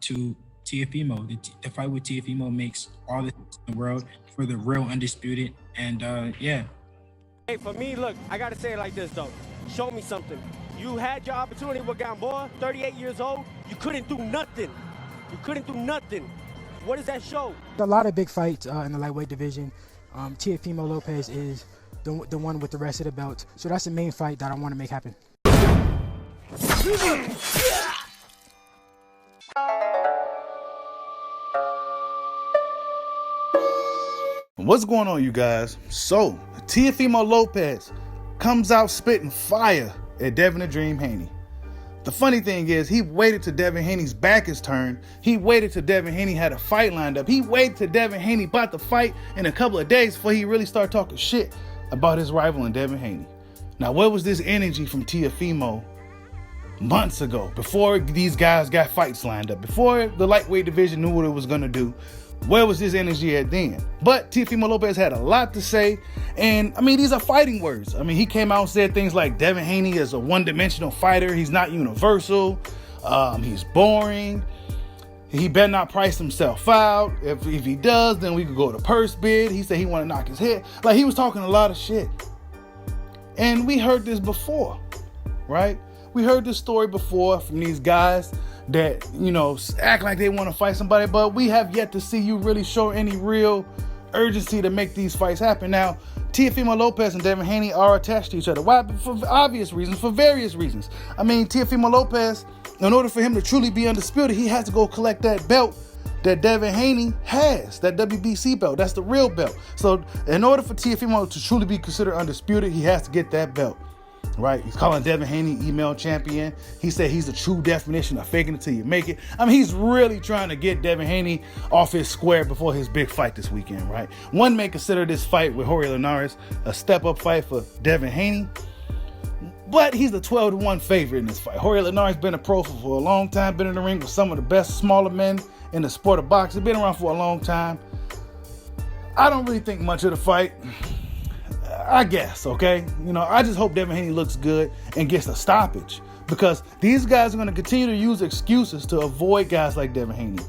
to Teofimo. The fight with Teofimo makes all the sense in the world for the real undisputed. And yeah. Hey, for me, look, I got to say it like this, though. Show me something. You had your opportunity with Gamboa, 38 years old. You couldn't do nothing. You couldn't do nothing. What does that show? A lot of big fights in the lightweight division. Teofimo Lopez is the one with the rest of the belts. So that's the main fight that I want to make happen. What's going on, you guys? So, Teofimo Lopez comes out spitting fire at Devin the Dream Haney. The funny thing is, he waited till Devin Haney's back is turned. He waited till Devin Haney had a fight lined up. He waited till Devin Haney bought the fight in a couple of days before he really started talking shit about his rival in Devin Haney. Now, where was this energy from Teofimo months ago, before these guys got fights lined up, before the lightweight division knew what it was going to do? Where was his energy at then? But Teofimo Lopez had a lot to say, and I mean, these are fighting words. I mean, he came out and said things like Devin Haney is a one-dimensional fighter. He's not universal. He's boring. He better not price himself out. If he does, then we could go to purse bid. He said he want to knock his head. Like, he was talking a lot of shit. And we heard this before, right? We heard this story before from these guys that, you know, act like they want to fight somebody, but we have yet to see you really show any real urgency to make these fights happen. Now, Teofimo Lopez and Devin Haney are attached to each other. Why? For obvious reasons, for various reasons. I mean, Teofimo Lopez, in order for him to truly be undisputed, he has to go collect that belt that Devin Haney has, that WBC belt. That's the real belt. So in order for Teofimo to truly be considered undisputed, he has to get that belt. Right? He's calling Devin Haney email champion. He said he's the true definition of faking it till you make it. I mean, he's really trying to get Devin Haney off his square before his big fight this weekend, right? One may consider this fight with Jorge Linares a step-up fight for Devin Haney, but he's the 12-1 favorite in this fight. Jorge Linares been a pro for a long time, been in the ring with some of the best smaller men in the sport of boxing, been around for a long time. I don't really think much of the fight, I guess, okay? You know, I just hope Devin Haney looks good and gets a stoppage, because these guys are going to continue to use excuses to avoid guys like Devin Haney.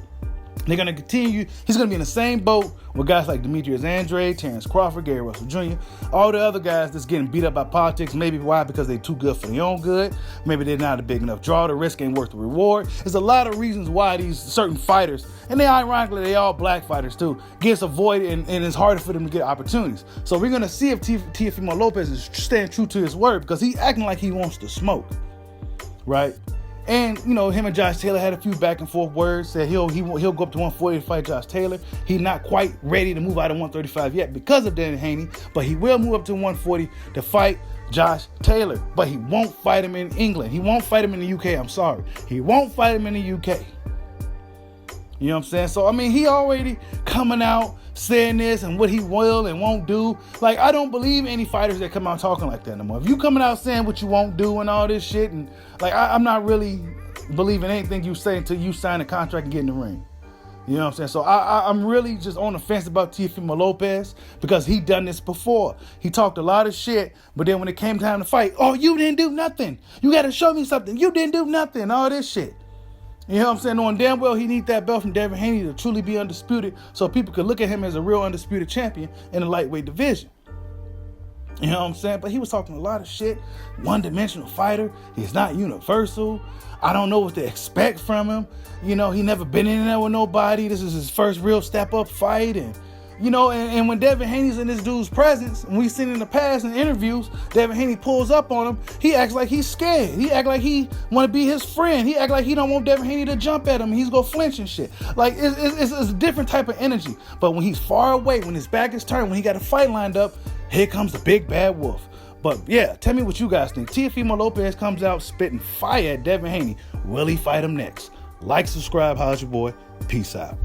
They're going to continue. He's going to be in the same boat with guys like Demetrius Andrade, Terrence Crawford, Gary Russell Jr., all the other guys that's getting beat up by politics. Maybe why? Because they're too good for their own good. Maybe they're not a big enough draw. The risk ain't worth the reward. There's a lot of reasons why these certain fighters, and they ironically, they all black fighters too, gets avoided, and it's harder for them to get opportunities. So we're going to see if Teofimo Lopez is staying true to his word, because he's acting like he wants to smoke, right? And, you know, him and Josh Taylor had a few back and forth words. Said he'll go up to 140 to fight Josh Taylor. He's not quite ready to move out of 135 yet because of Devin Haney, but he will move up to 140 to fight Josh Taylor. But he won't fight him in England. He won't fight him in the UK. I'm sorry. He won't fight him in the UK. You know what I'm saying? So, I mean, he already coming out saying this and what he will and won't do. Like, I don't believe any fighters that come out talking like that no more. If you coming out saying what you won't do and all this shit, and like, I'm not really believing anything you say until you sign a contract and get in the ring. You know what I'm saying? So I'm really just on the fence about Teofimo Lopez, because he done this before. He talked a lot of shit, but then when it came time to fight, oh, you didn't do nothing. You got to show me something. You didn't do nothing. All this shit. You know what I'm saying? Knowing damn well he need that belt from Devin Haney to truly be undisputed, so people could look at him as a real undisputed champion in the lightweight division. You know what I'm saying? But he was talking a lot of shit. One-dimensional fighter. He's not universal. I don't know what to expect from him. You know, he never been in there with nobody. This is his first real step-up fight. And, you know, and when Devin Haney's in this dude's presence, and we've seen in the past in interviews, Devin Haney pulls up on him, he acts like he's scared. He act like he want to be his friend. He act like he don't want Devin Haney to jump at him. He's gonna flinch and shit. Like, it's a different type of energy. But when he's far away, when his back is turned, when he got a fight lined up, here comes the big bad wolf. But yeah, tell me what you guys think. Teofimo Lopez comes out spitting fire at Devin Haney. Will he fight him next? Like, subscribe, how's your boy? Peace out.